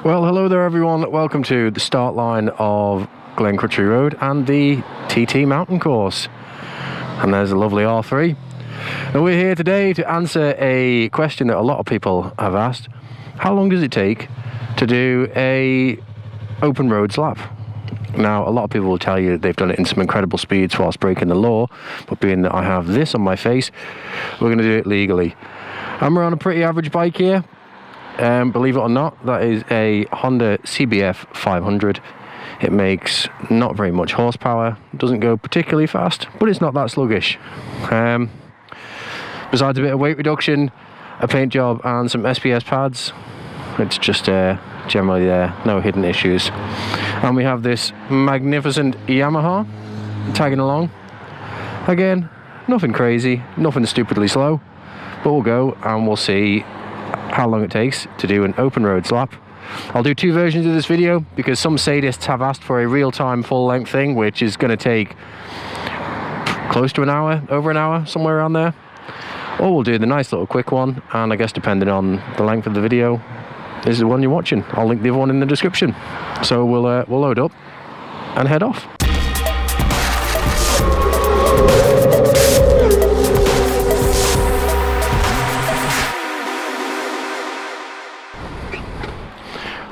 Well, hello there everyone, welcome to the start line of Glen Country Road and the TT mountain course. And there's a lovely R3. And we're here today to answer a question that a lot of people have asked. How long does it take to do a open roads lap? Now, a lot of people will tell you they've done it in some incredible speeds whilst breaking the law, but being that I have this on my face, we're going to do it legally. And we're on a pretty average bike here. Believe it or not, that is a Honda CBF 500. It makes not very much horsepower, doesn't go particularly fast, but it's not that sluggish. Besides a bit of weight reduction, a paint job and some SPS pads, it's just generally there, no hidden issues. And we have this magnificent Yamaha tagging along. Again, nothing crazy, nothing stupidly slow, but we'll go and we'll see how long it takes to do an open roads lap. I'll do two versions of this video because some sadists have asked for a real-time full-length thing, which is going to take close to an hour, over an hour, somewhere around there. Or we'll do the nice little quick one, and I guess depending on the length of the video, this is the one you're watching. I'll link the other one in the description. So we'll load up and head off.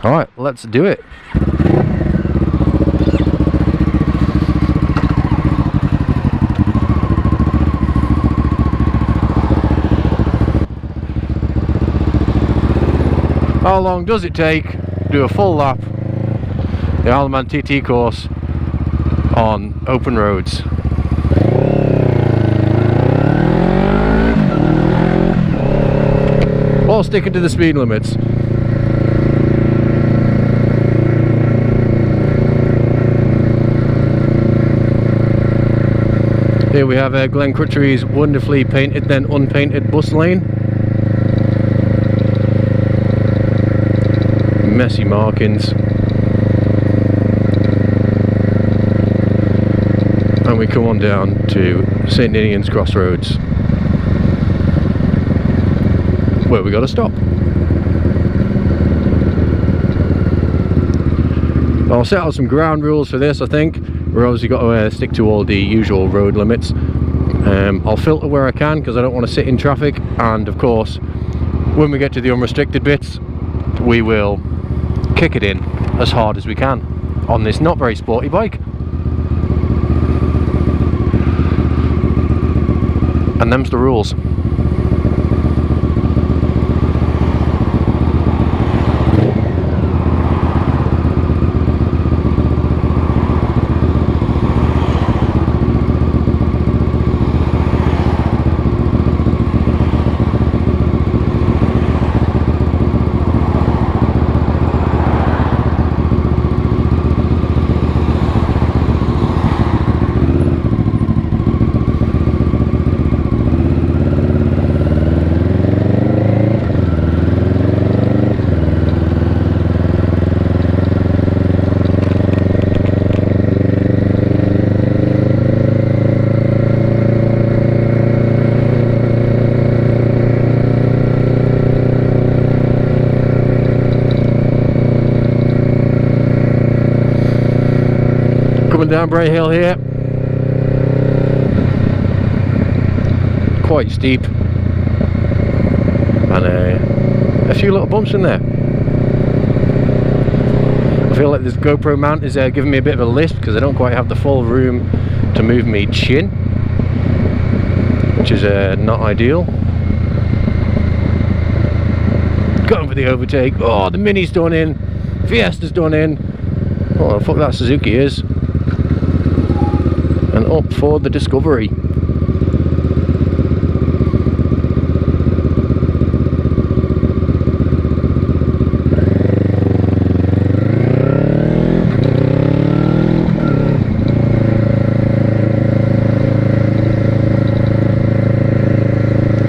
Alright, let's do it. How long does it take to do a full lap the Isle of Man TT course on open roads? While sticking to the speed limits. Here we have Glen Country's wonderfully painted then unpainted bus lane. Messy markings. And we come on down to St Ninian's Crossroads, where we got to stop. I'll set out some ground rules for this. I think we're obviously got to stick to all the usual road limits. I'll filter where I can because I don't want to sit in traffic, and of course when we get to the unrestricted bits we will kick it in as hard as we can on this not very sporty bike. And them's the rules. Coming down Bray Hill here, quite steep, and a few little bumps in there. I feel like this GoPro mount is giving me a bit of a lisp because I don't quite have the full room to move me chin, which is not ideal. Going for the overtake. Oh, the Mini's done in, Fiesta's done in. Oh, fuck that Suzuki is. And up for the Discovery.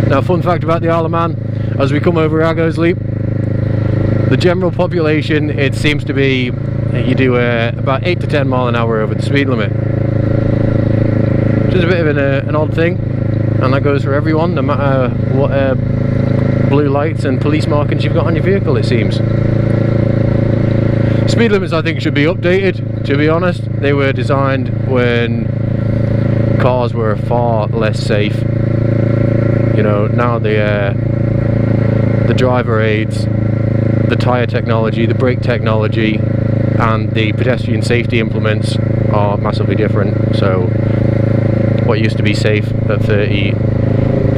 Now, fun fact about the Isle of Man, as we come over Argos Leap, the general population, it seems to be, you do about 8 to 10 mile an hour over the speed limit. Which is a bit of an odd thing, and that goes for everyone, no matter what blue lights and police markings you've got on your vehicle, it seems. Speed limits I think should be updated, to be honest. They were designed when cars were far less safe. You know, now the driver aids, the tyre technology, the brake technology and the pedestrian safety implements are massively different. So what used to be safe at 30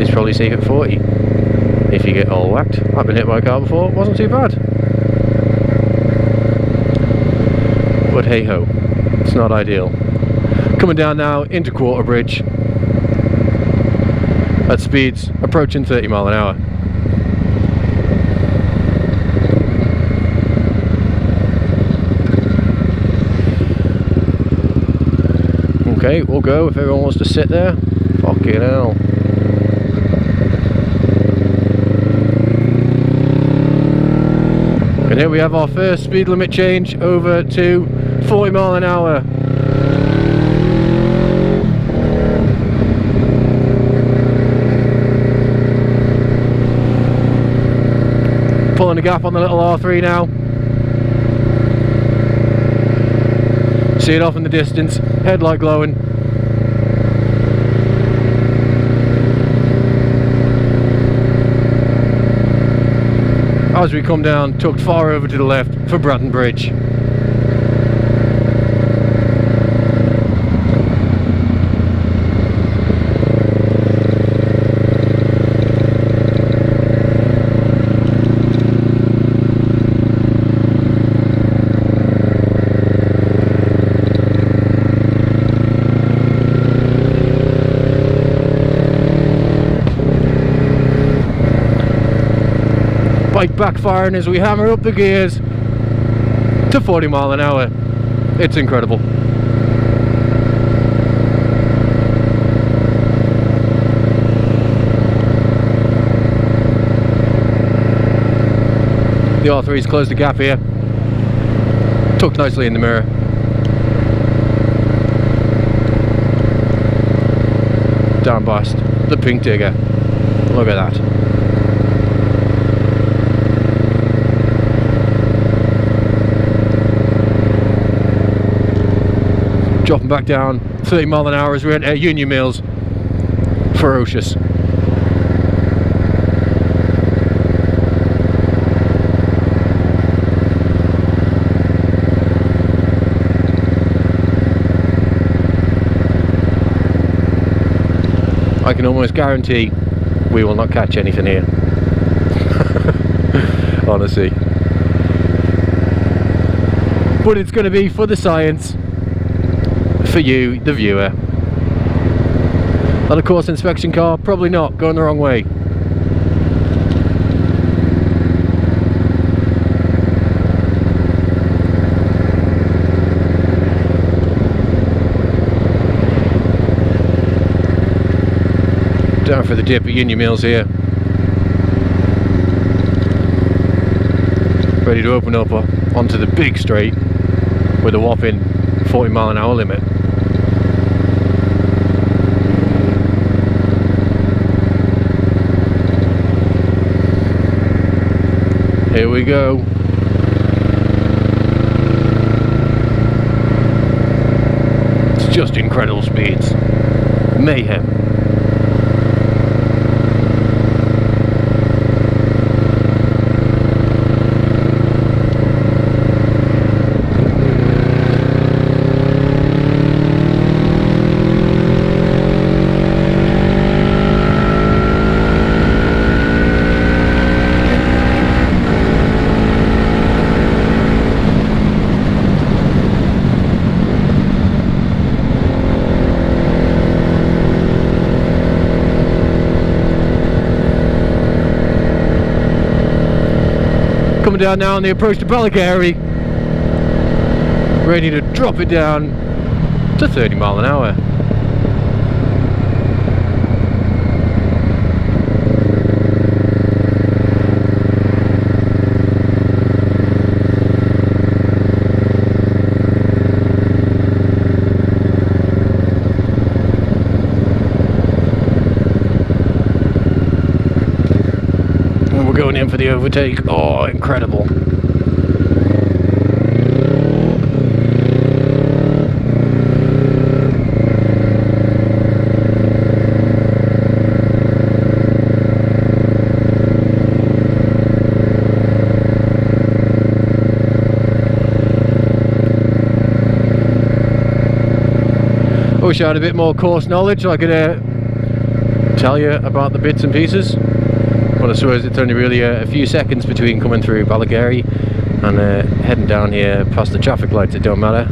is probably safe at 40 if you get all whacked. I've been hit by a car before, it wasn't too bad. But hey ho, it's not ideal. Coming down now into Quarter Bridge at speeds approaching 30 mile an hour. Okay, we'll go if everyone wants to sit there. Fucking hell. And here we have our first speed limit change over to 40 mile an hour. Pulling a gap on the little R3 now. See it off in the distance, headlight glowing. As we come down, tucked far over to the left for Bratton Bridge. Bike backfiring as we hammer up the gears to 40 mile an hour. It's incredible. The R3's closed the gap here. Tucked nicely in the mirror. Down past the Pink Digger. Look at that. Dropping back down 30 mile an hour as we enter Union Mills. Ferocious. I can almost guarantee we will not catch anything here. Honestly. But it's going to be for the science. For you, the viewer. On a course inspection car, probably not, going the wrong way. Down for the dip at Union Mills here. Ready to open up onto the big straight with a whopping 40 mile an hour limit. Here we go. It's just incredible speeds. Mayhem. Coming down now on the approach to Ballacraine, ready to drop it down to 30 mile an hour. Going in for the overtake. Oh, incredible. I wish I had a bit more course knowledge so I could tell you about the bits and pieces, but I suppose it's only really a few seconds between coming through Ballacraine and heading down here past the traffic lights. It don't matter.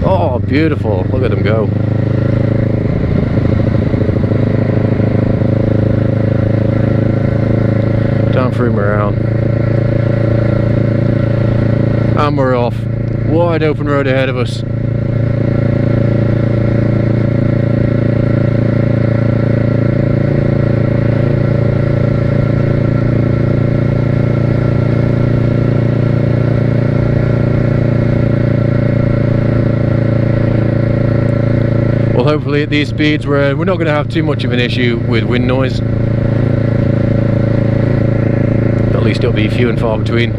Oh, beautiful, look at them go. Down through Morale, and we're off. Wide open road ahead of us. Well, hopefully at these speeds we're not going to have too much of an issue with wind noise. At least it'll be few and far between.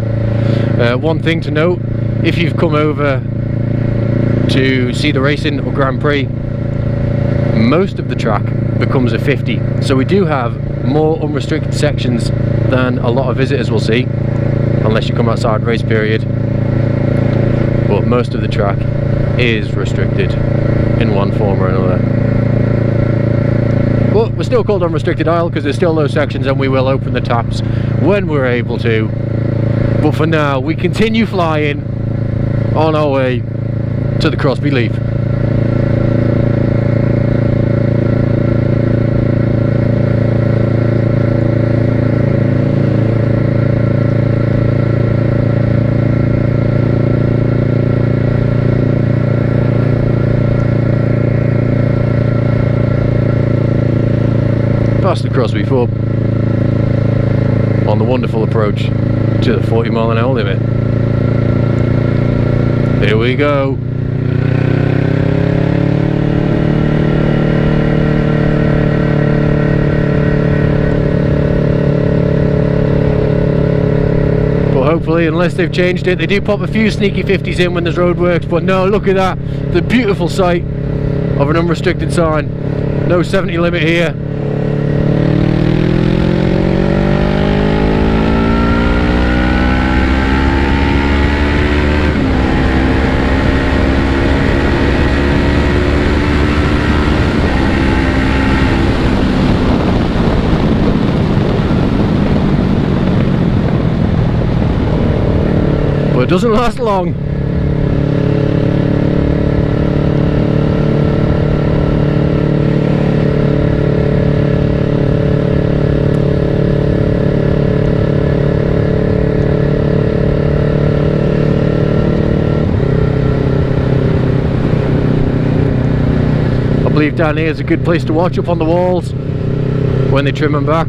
One thing to note, if you've come over to see the racing or Grand Prix, most of the track becomes a 50. So we do have more unrestricted sections than a lot of visitors will see, unless you come outside race period. But most of the track is restricted in one form or another. But we're still called Unrestricted Isle because there's still those sections, and we will open the taps when we're able to. But for now, we continue flying on our way to the Crosby Leaf. Past the Crosby Pub on the wonderful approach to the 40-mile-an-hour limit. Here we go. But hopefully, unless they've changed it, they do pop a few sneaky 50s in when there's roadworks. But no, look at that, the beautiful sight of an unrestricted sign. No 70 limit here. But it doesn't last long. I believe down here is a good place to watch up on the walls when they trim them back.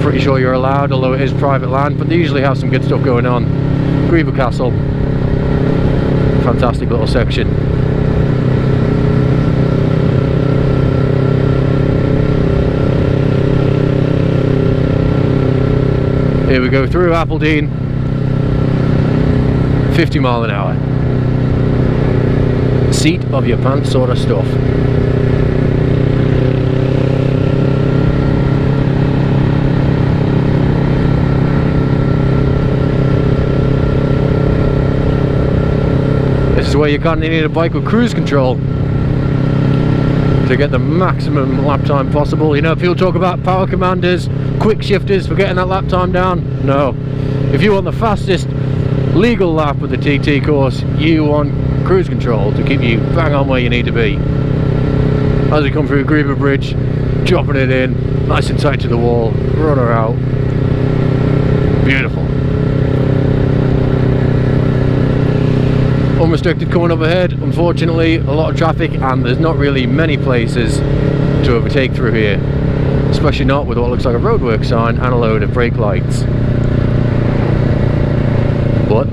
Pretty sure you're allowed, although it is private land, but they usually have some good stuff going on. Glen Castle, fantastic little section. Here we go through Appledene, 50 mile an hour. Seat of your pants sort of stuff. This is where you kind of need a bike with cruise control to get the maximum lap time possible. You know, people talk about power commanders, quick shifters for getting that lap time down. No, if you want the fastest legal lap with the TT course, you want cruise control to keep you bang on where you need to be. As we come through Glen Bridge, dropping it in nice and tight to the wall, run her out. Beautiful. Unrestricted coming up ahead. Unfortunately, a lot of traffic, and there's not really many places to overtake through here, especially not with what looks like a roadwork sign and a load of brake lights. But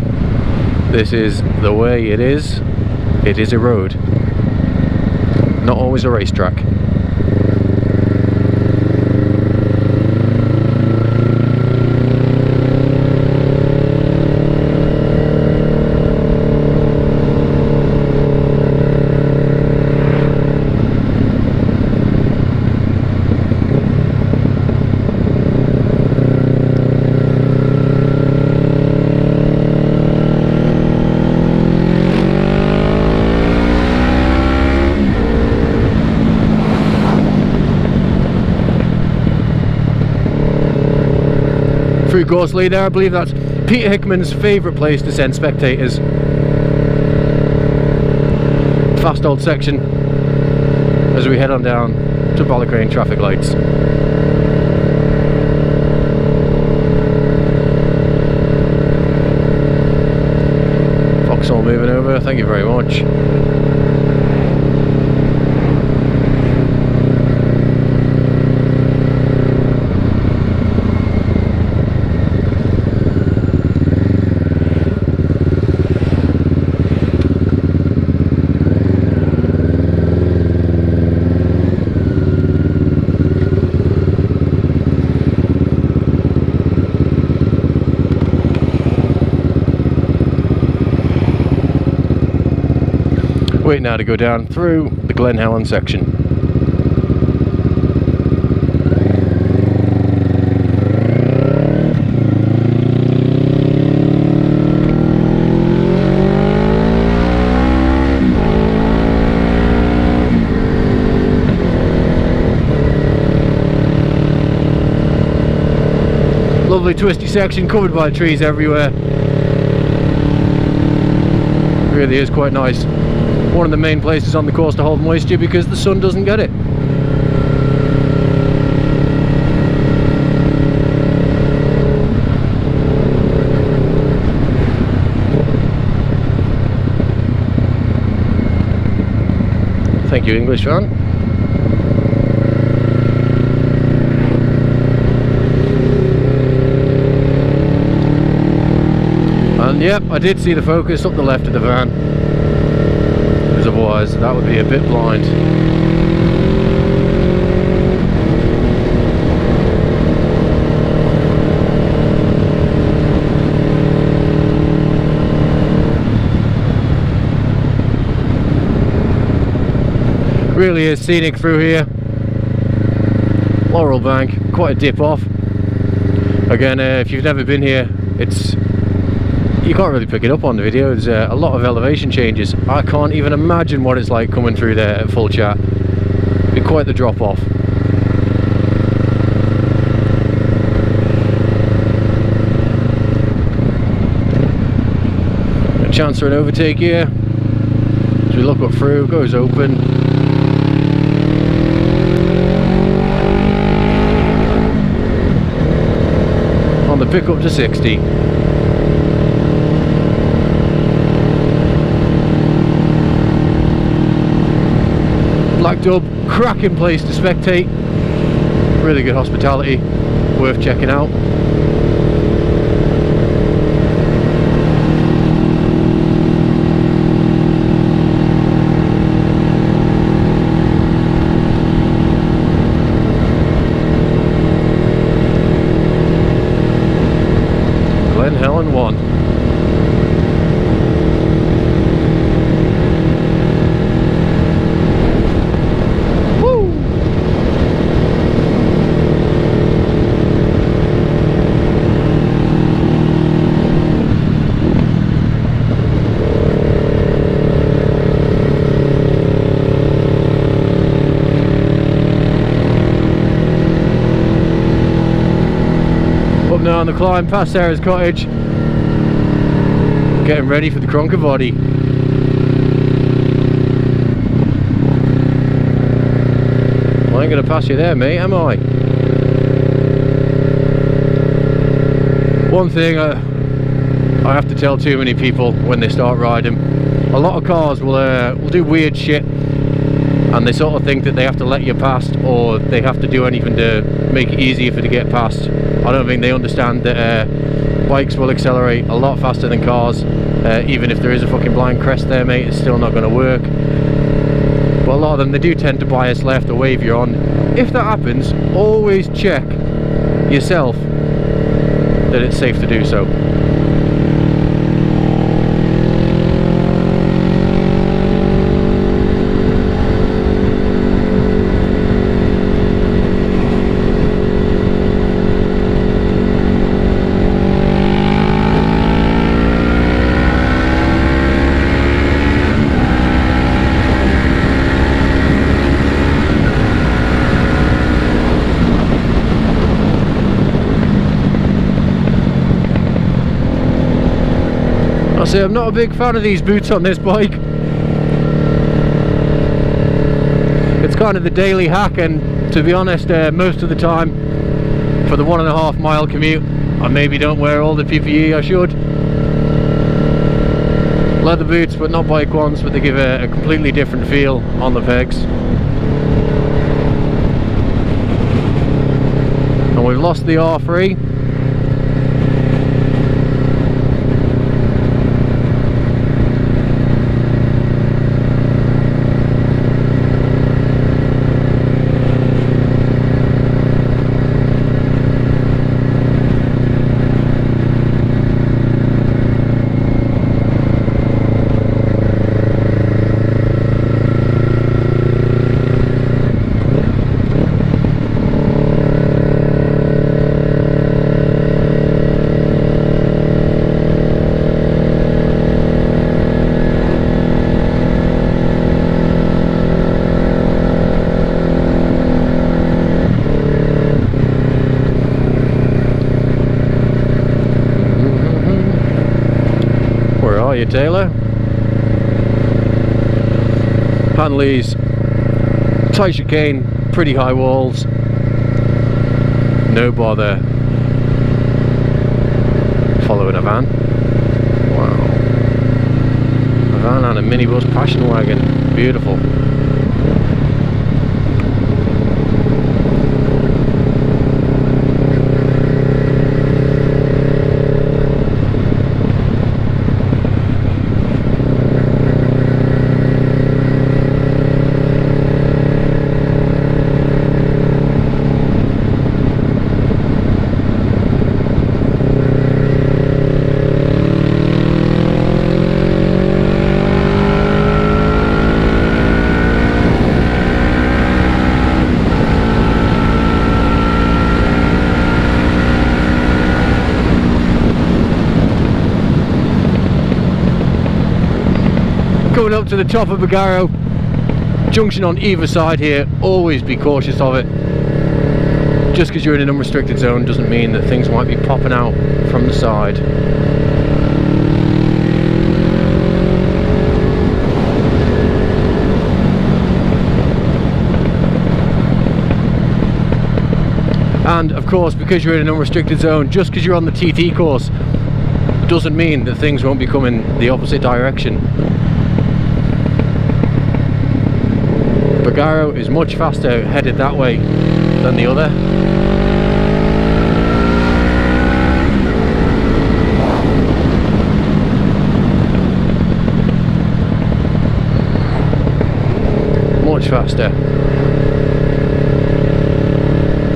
this is the way it is. It is a road, not always a racetrack. through Gorsley there. I believe that's Peter Hickman's favourite place to send spectators. Fast old section as we head on down to Ballacraine traffic lights. Vauxhall moving over, thank you very much. Wait now to go down through the Glen Helen section. Lovely twisty section covered by trees everywhere. Really is quite nice. One of the main places on the course to hold moisture because the sun doesn't get it. Thank you, English fan. And yep, I did see the focus up the left of the van. Otherwise that would be a bit blind. Really is scenic through here. Laurel Bank, quite a dip off. Again, if you've never been here, you can't really pick it up on the video. There's a lot of elevation changes. I can't even imagine what it's like coming through there at full chat. It'd be quite the drop off. A chance for an overtake here. As we look up through, goes open. On the pick up to 60. Black Dub, cracking place to spectate. Really good hospitality, worth checking out. Glen Helen 1. Now on the climb past Sarah's cottage, getting ready for the Creg-ny-Baa. I ain't gonna pass you there, mate, am I? One thing I have to tell too many people when they start riding, a lot of cars will do weird shit and they sort of think that they have to let you past or they have to do anything to make it easier for you to get past. I don't think they understand that bikes will accelerate a lot faster than cars. Even if there is a fucking blind crest there, mate, it's still not going to work. But a lot of them, they do tend to bias left or wave you on. If that happens, always check yourself that it's safe to do so. I say I'm not a big fan of these boots on this bike. It's kind of the daily hack, and to be honest, most of the time for the 1.5 mile commute I maybe don't wear all the PPE I should. Leather boots, but not bike ones, but they give a completely different feel on the pegs. And we've lost the R3. Taylor. Hanleys, tight chicane, pretty high walls, no bother following a van. Wow, a van and a minibus passion wagon, beautiful. Coming up to the top of Bagaro, junction on either side here, always be cautious of it. Just because you're in an unrestricted zone doesn't mean that things might be popping out from the side. And of course, because you're in an unrestricted zone, just because you're on the TT course doesn't mean that things won't be coming the opposite direction. Bagaro is much faster headed that way than the other. Much faster.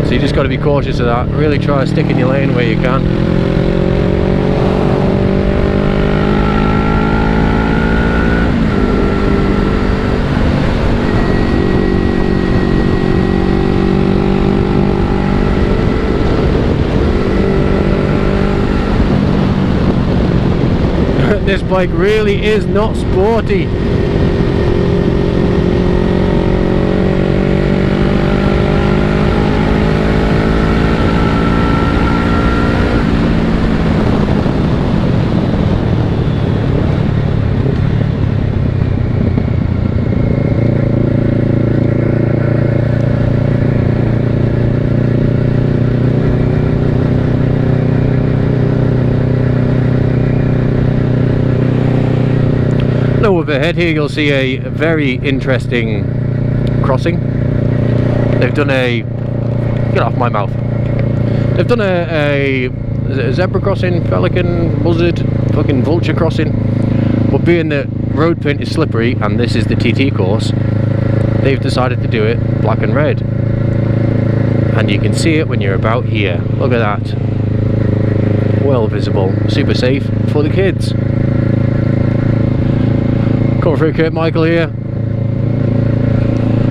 So you just got to be cautious of that. Really try to stick in your lane where you can. This bike really is not sporty. Overhead here you'll see a very interesting crossing. They've done a, get off my mouth, they've done a zebra crossing, pelican, buzzard, fucking vulture crossing, but being that road paint is slippery and this is the TT course, they've decided to do it black and red, and you can see it when you're about here. Look at that, well visible, super safe for the kids. Coming through Cape Michael here,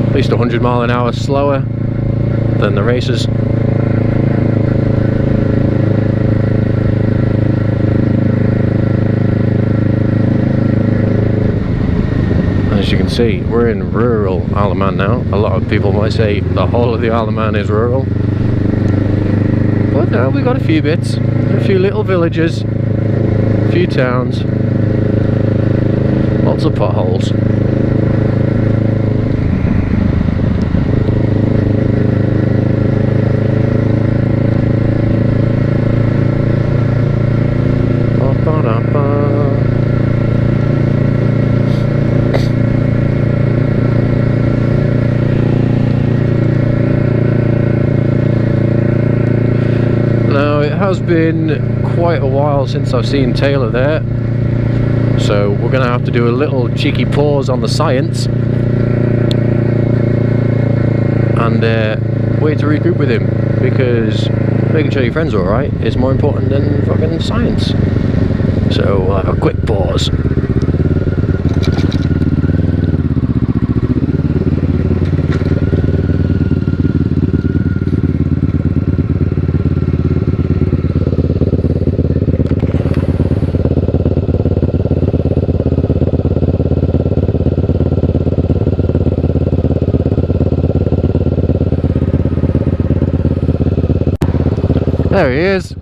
at least 100 mile an hour slower than the racers. As you can see, we're in rural Isle of Man now. A lot of people might say the whole of the Isle of Man is rural, but no, we got a few bits, a few little villages, a few towns. lots of potholes. Now it has been quite a while since I've seen Taylor there, so we're going to have to do a little cheeky pause on the science and wait to regroup with him, because making sure your friends are alright is more important than fucking science. So we'll have a quick pause. There he is.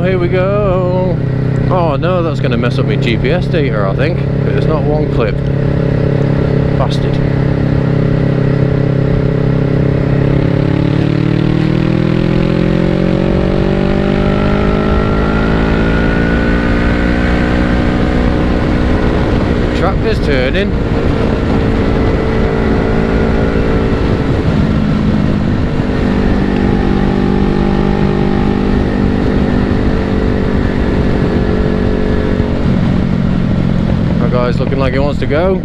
Here we go. Oh no, that's going to mess up my GPS data, I think. It's not one clip. Bastard. Tractor's turning. Guy's looking like he wants to go.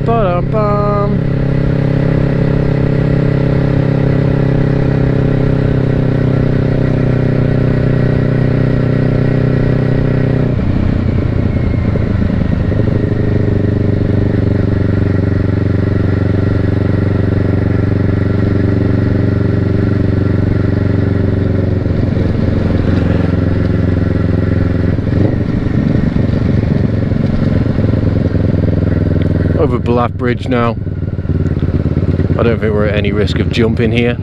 Ba-da-bum. Over Black Bridge now. I don't think we're at any risk of jumping here.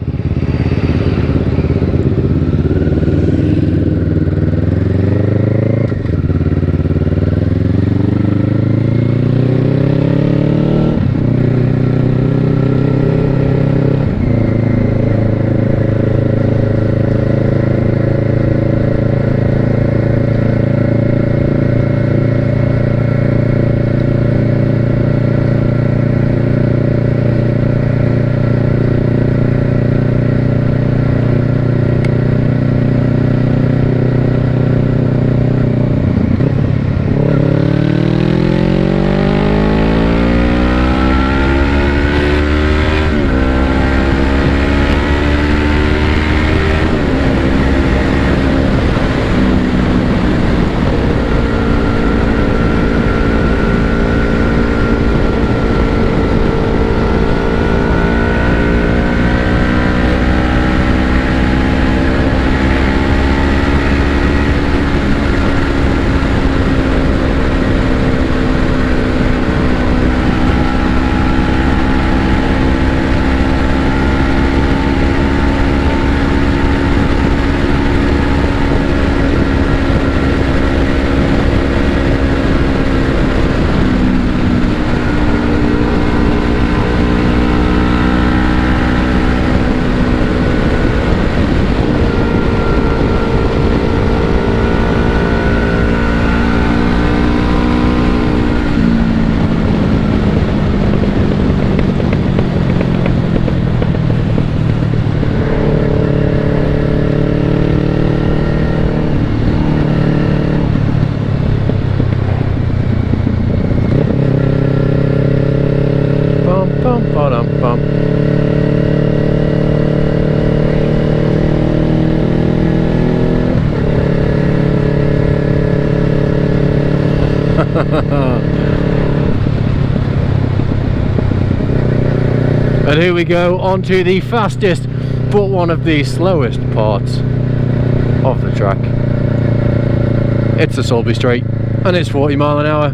And here we go onto the fastest but one of the slowest parts of the track. It's the Sulby Straight and it's 40 mile an hour.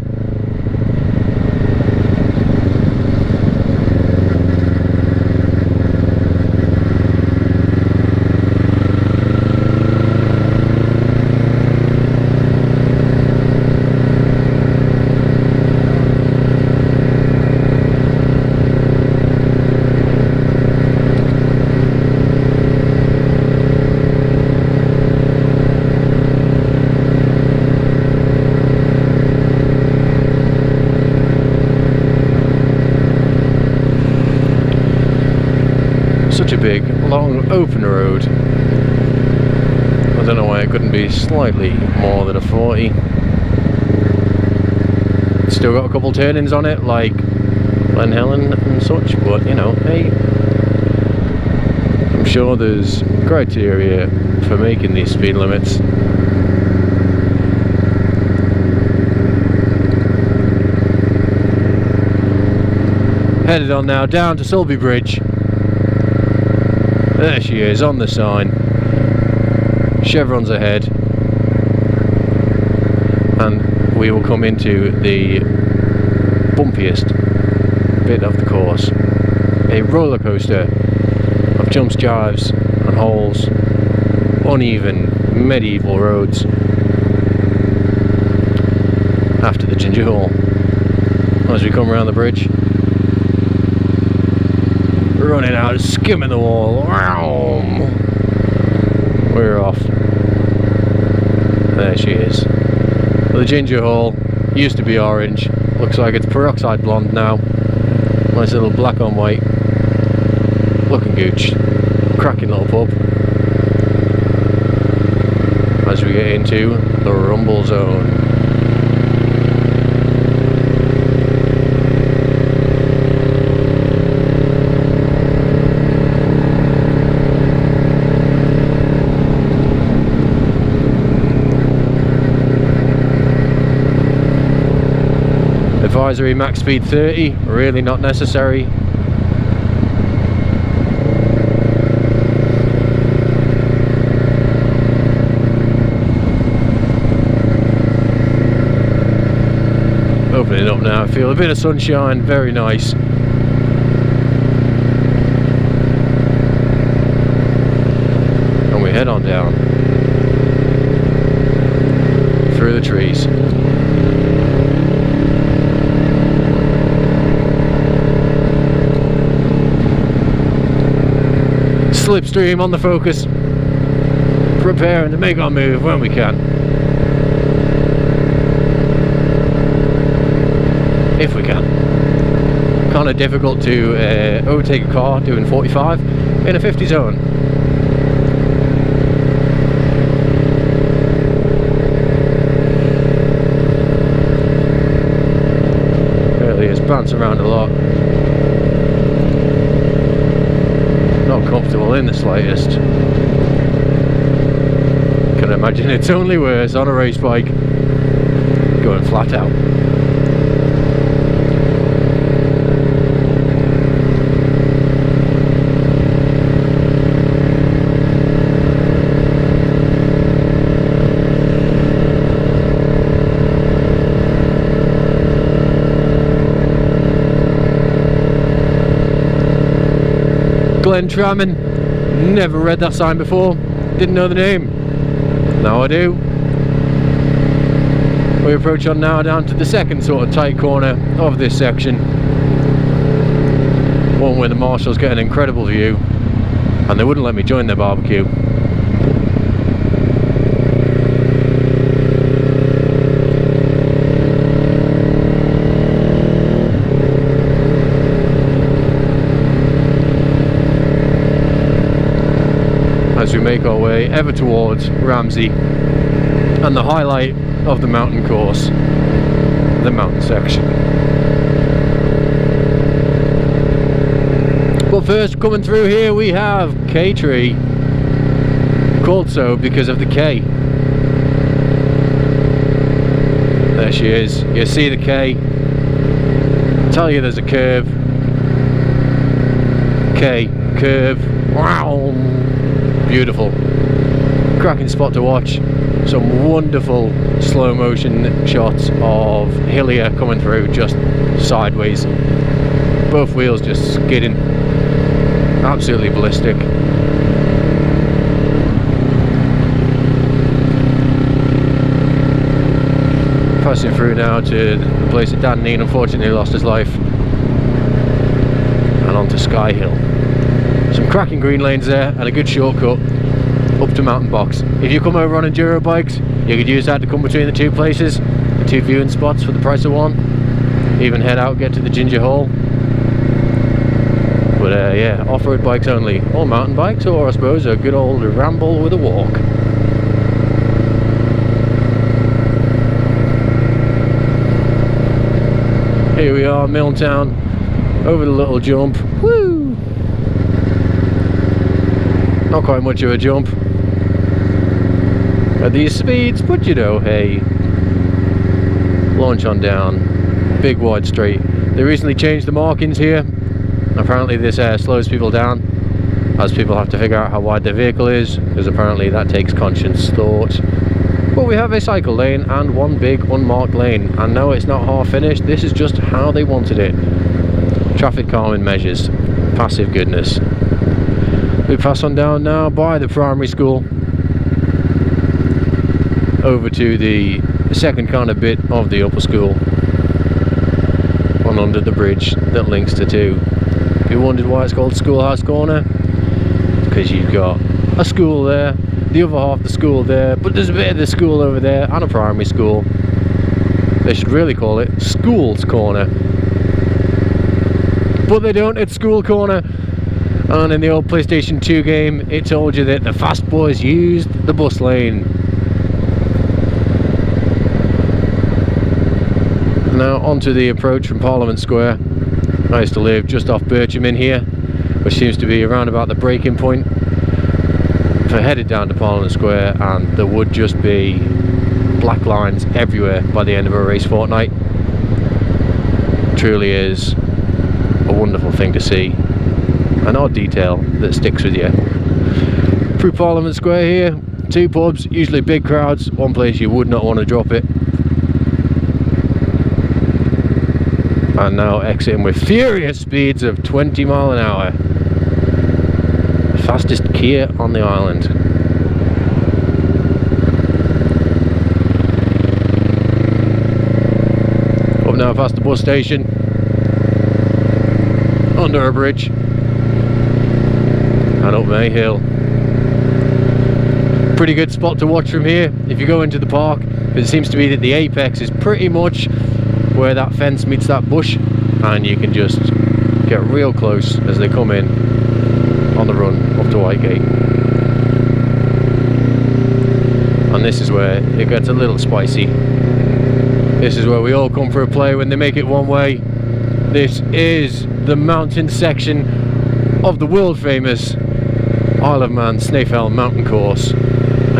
Such a big, long, open road. I don't know why it couldn't be slightly more than a 40. It's still got a couple turnings on it, like Glen Helen and such, but you know, hey, I'm sure there's criteria for making these speed limits. Headed on now down to Sulby Bridge. There she is on the sign. Chevrons ahead. And we will come into the bumpiest bit of the course. A roller coaster of jumps, jives and holes. Uneven medieval roads. After the Ginger Hole. As we come around the bridge. Running out, skimming the wall. We're off. There she is. The Ginger Hole used to be orange. Looks like it's peroxide blonde now. Nice little black on white. Looking gooch. Cracking little pub. As we get into the rumble zone. Advisory max speed 30, really not necessary. Opening up now, I feel a bit of sunshine, very nice. And we head on down through the trees. Slipstream on the focus, preparing to make our move when we can. If we can. Kind of difficult to overtake a car doing 45 in a 50 zone. Really is bouncing around a lot. Not comfortable in the slightest. Can imagine it's only worse on a race bike going flat out. Glen Trammon, never read that sign before, didn't know the name, now I do. We approach on now down to the second sort of tight corner of this section, one where the marshals get an incredible view and they wouldn't let me join their barbecue. As we make our way ever towards Ramsey and the highlight of the mountain course, the mountain section. But first, coming through here we have K Tree, called so because of the K. There she is. You see the K. Tell you there's a curve. K, curve. Wow! Beautiful. Cracking spot to watch. Some wonderful slow motion shots of Hillier coming through just sideways. Both wheels just skidding. Absolutely ballistic. Passing through now to the place that Dan Neen unfortunately lost his life, and on to Sky Hill. Some cracking green lanes there and a good shortcut up to Mountain Box. If you come over on enduro bikes, you could use that to come between the two places, the two viewing spots for the price of one. Even head out, get to the Ginger Hole. But yeah, off-road bikes only, or mountain bikes, or I suppose a good old ramble with a walk. Here we are, Milltown, over the little jump. Woo! Not quite much of a jump at these speeds, but you know, hey, launch on down, big wide straight. They recently changed the markings here. Apparently this slows people down, as people have to figure out how wide their vehicle is, because apparently that takes conscious thought. But we have a cycle lane and one big unmarked lane, and no, it's not half finished, this is just how they wanted it. Traffic calming measures, passive goodness. We pass on down now by the primary school, over to the second kind of bit of the upper school, on under the bridge that links the two. If you wondered why it's called Schoolhouse Corner, it's because you've got a school there, the other half of the school there, but there's a bit of the school over there and a primary school. They should really call it School's Corner, but they don't, it's School Corner. And in the old PlayStation 2 game, it told you that the fast boys used the bus lane. Now onto the approach from Parliament Square. I used to live just off Bircham in here, which seems to be around about the breaking point for headed down to Parliament Square, and there would just be black lines everywhere by the end of a race fortnight. Truly is a wonderful thing to see, an odd detail that sticks with you. Through Parliament Square here, two pubs, usually big crowds, one place you would not want to drop it. And now exiting with furious speeds of 20 mile an hour. Fastest Kia on the island. Up now past the bus station, under a bridge, and up May Hill. Pretty good spot to watch from here if you go into the park, because it seems to be that the apex is pretty much where that fence meets that bush, and you can just get real close as they come in on the run up to Whitegate. And this is where it gets a little spicy. This is where we all come for a play when they make it one way. This is the mountain section of the world famous Isle of Man Snaefell mountain course,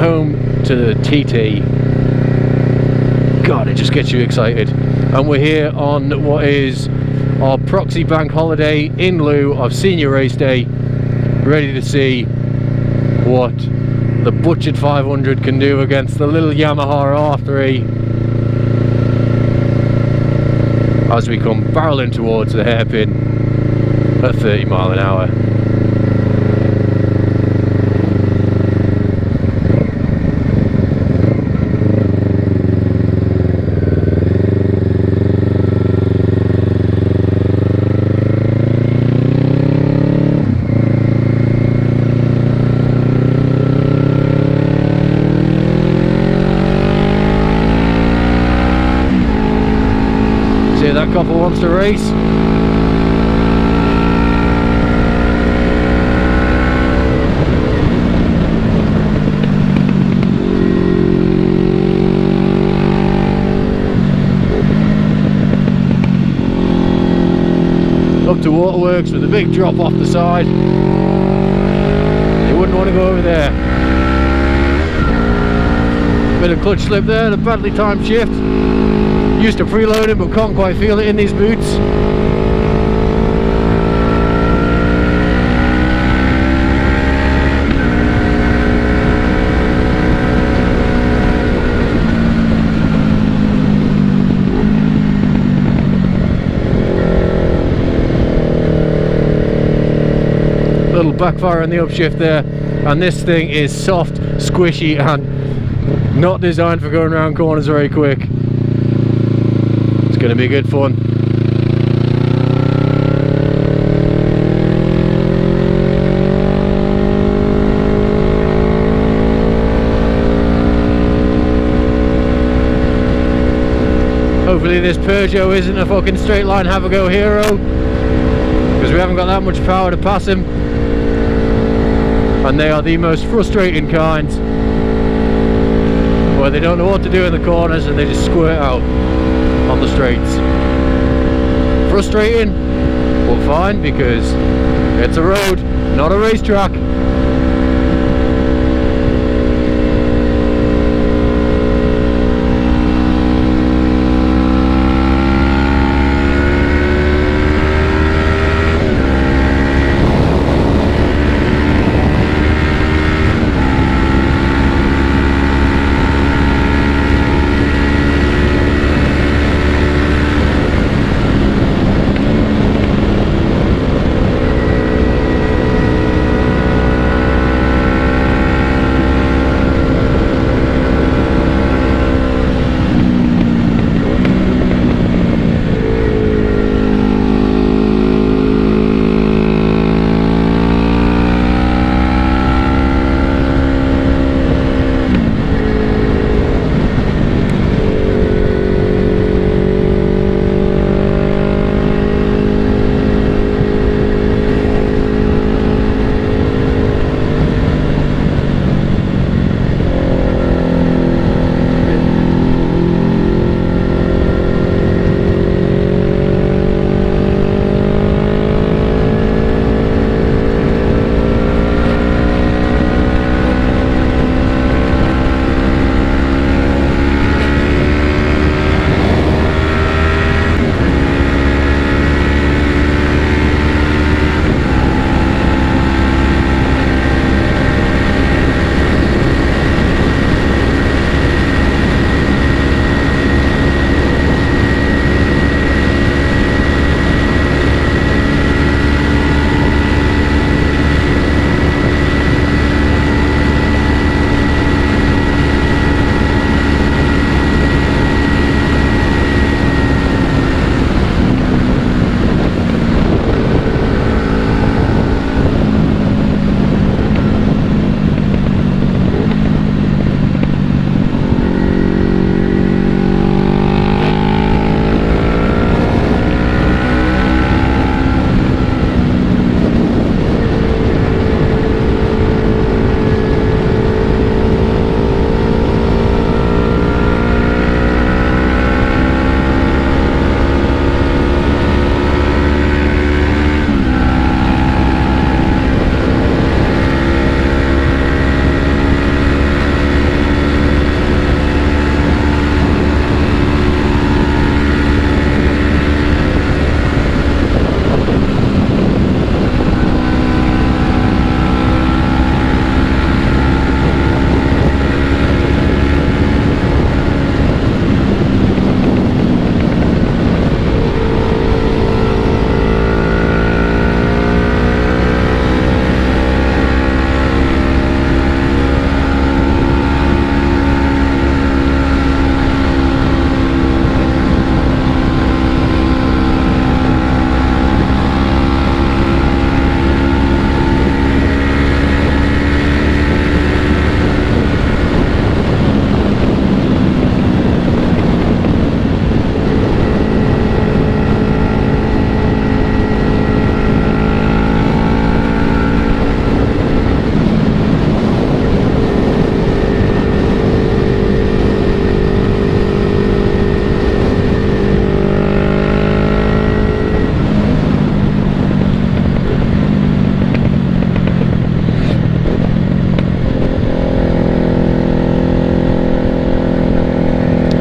home to the TT. God, it just gets you excited. And we're here on what is our proxy bank holiday in lieu of senior race day, ready to see what the butchered 500 can do against the little Yamaha R3 as we come barreling towards the hairpin at 30 mile an hour. That couple wants to race. Up to Waterworks with a big drop off the side. You wouldn't want to go over there. Bit of clutch slip there, the badly timed shift. Used to preload it, but can't quite feel it in these boots. Little backfire on the upshift there, and this thing is soft, squishy, and not designed for going around corners very quick. It's going to be good fun. Hopefully this Peugeot isn't a fucking straight line have a go hero, because we haven't got that much power to pass him. And they are the most frustrating kind, where they don't know what to do in the corners and they just squirt out on the straights. Frustrating, but fine, because it's a road, not a racetrack.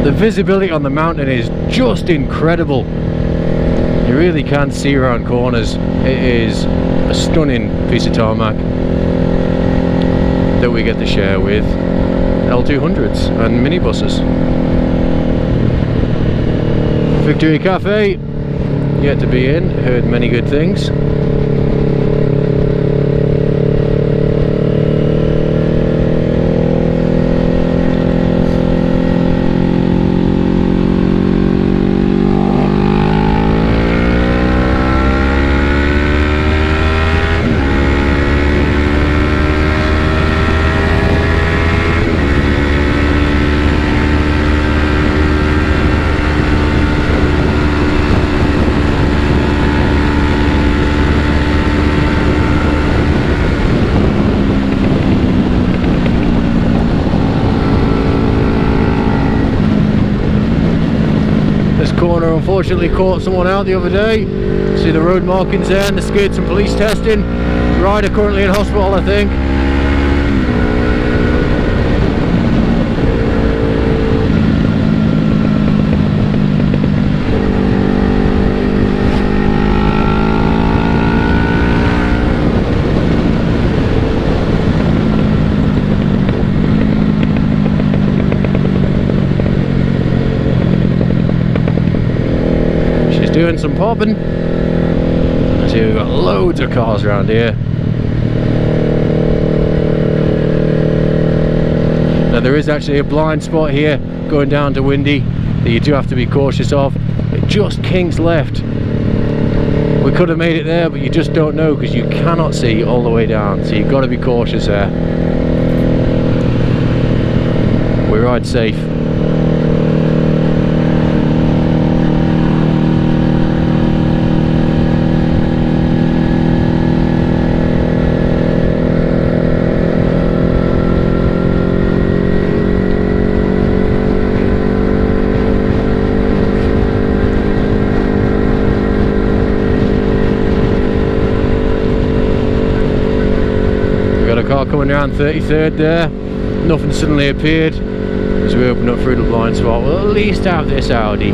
The visibility on the mountain is just incredible. You really can see around corners. It is a stunning piece of tarmac that we get to share with L200s and minibuses. Victory Cafe, yet to be in, heard many good things. Corner unfortunately caught someone out the other day. See the road markings there and the skids and police testing. Rider currently in hospital, I think. Doing some popping. See, we've got loads of cars around here. Now there is actually a blind spot here going down to Windy that you do have to be cautious of. It just kinks left. We could have made it there, but you just don't know because you cannot see all the way down, so you've got to be cautious there. We ride safe. Car coming around 33rd there, nothing suddenly appeared as we open up through the blind spot. We'll at least have this Audi.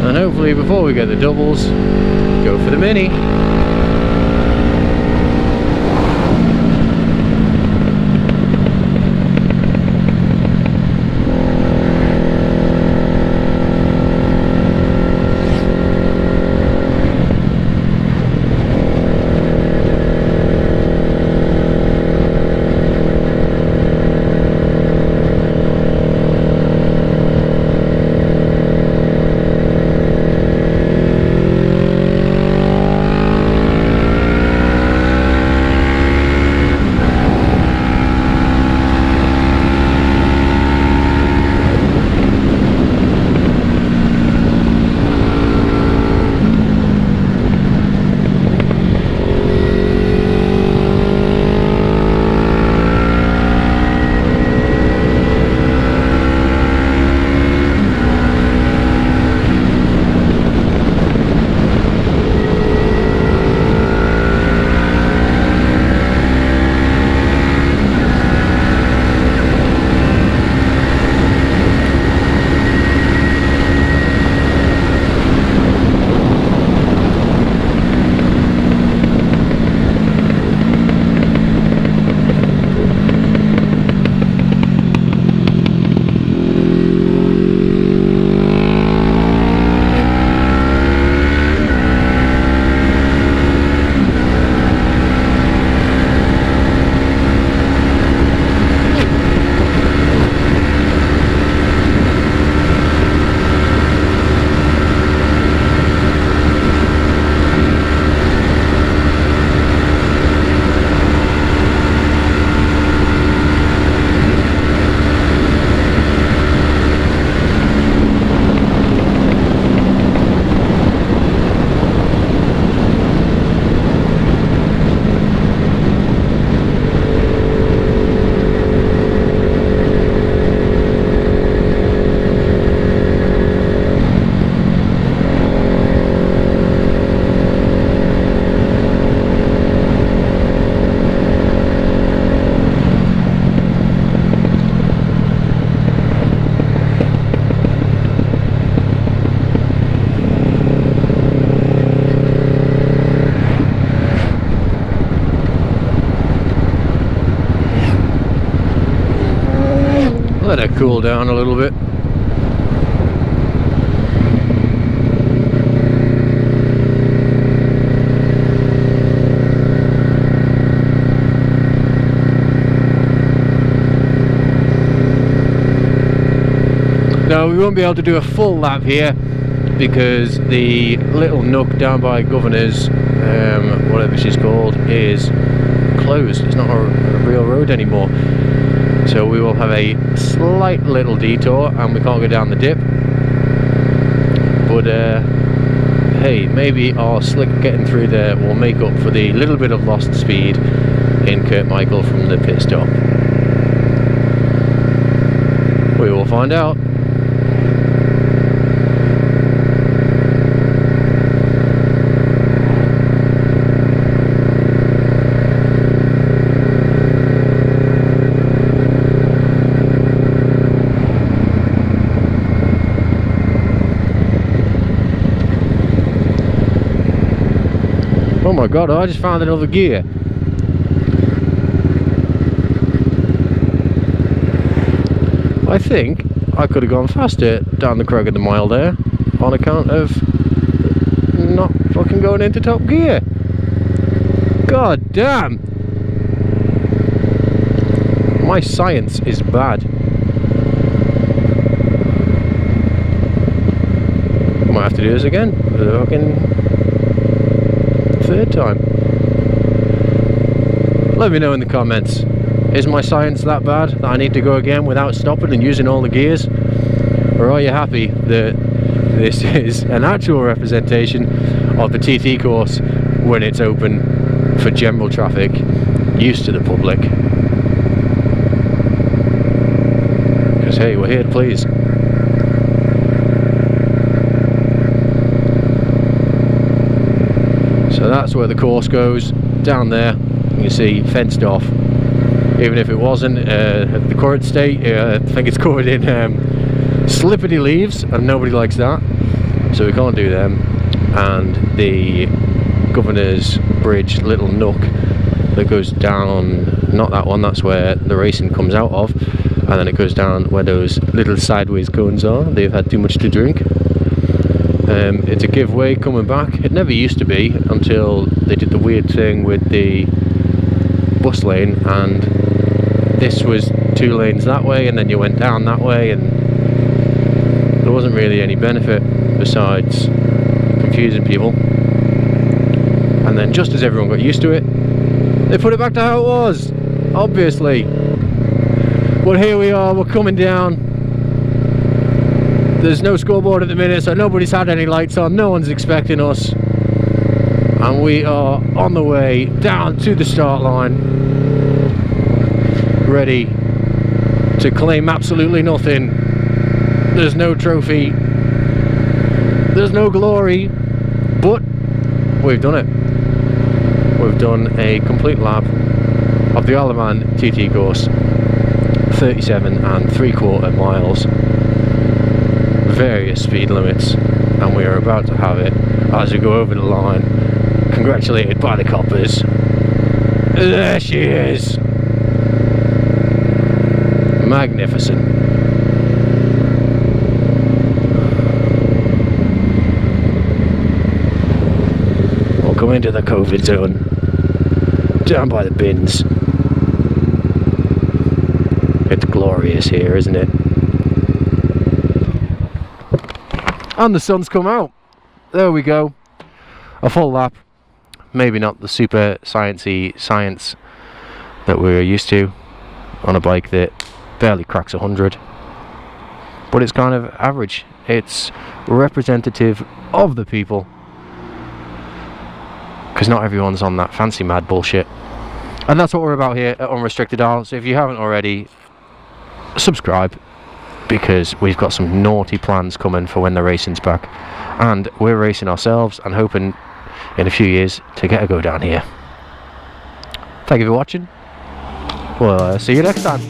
And hopefully before we get the doubles, go for the Mini. Let it cool down a little bit. Now we won't be able to do a full lap here because the little nook down by Governor's, whatever she's called, is closed. It's not a real road anymore. So we will have a slight little detour and we can't go down the dip. But hey, maybe our slick getting through there will make up for the little bit of lost speed in Kirk-Michael from the pit stop. We will find out. Oh my god, I just found another gear. I think I could have gone faster down the Creg-ny-Baa there on account of not fucking going into top gear. God damn! My science is bad. Might have to do this again for the fucking third time. Let me know in the comments, is my science that bad that I need to go again without stopping and using all the gears, or are you happy that this is an actual representation of the TT course when it's open for general traffic, used to the public? Because hey, we're here to please. So that's where the course goes, down there. You can see fenced off. Even if it wasn't, at the current state, I think it's covered in slippity leaves, and nobody likes that, so we can't do them. And the Governor's Bridge little nook that goes down, not that one, that's where the racing comes out of, and then it goes down where those little sideways cones are. They've had too much to drink. It's a giveaway coming back. It never used to be until they did the weird thing with the bus lane, and this was 2 lanes that way and then you went down that way, and there wasn't really any benefit besides confusing people. And then just as everyone got used to it, they put it back to how it was, obviously. But here we are, we're coming down. There's no scoreboard at the minute, so nobody's had any lights on, no one's expecting us, and we are on the way down to the start line, ready to claim absolutely nothing. There's no trophy, there's no glory, but we've done it. We've done a complete lap of the Isle of Man TT course, 37 3/4 miles. Various speed limits, and we are about to have it as we go over the line, congratulated by the coppers. There she is, magnificent. We'll come into the COVID zone down by the bins. It's glorious here, isn't it? And the sun's come out. There we go. A full lap. Maybe not the super sciencey science that we're used to on a bike that barely cracks 100. But it's kind of average. It's representative of the people. Because not everyone's on that fancy mad bullshit. And that's what we're about here at Unrestricted Isle. So if you haven't already, subscribe, because we've got some naughty plans coming for when the racing's back, and we're racing ourselves and hoping in a few years to get a go down here. Thank you for watching. We'll see you next time.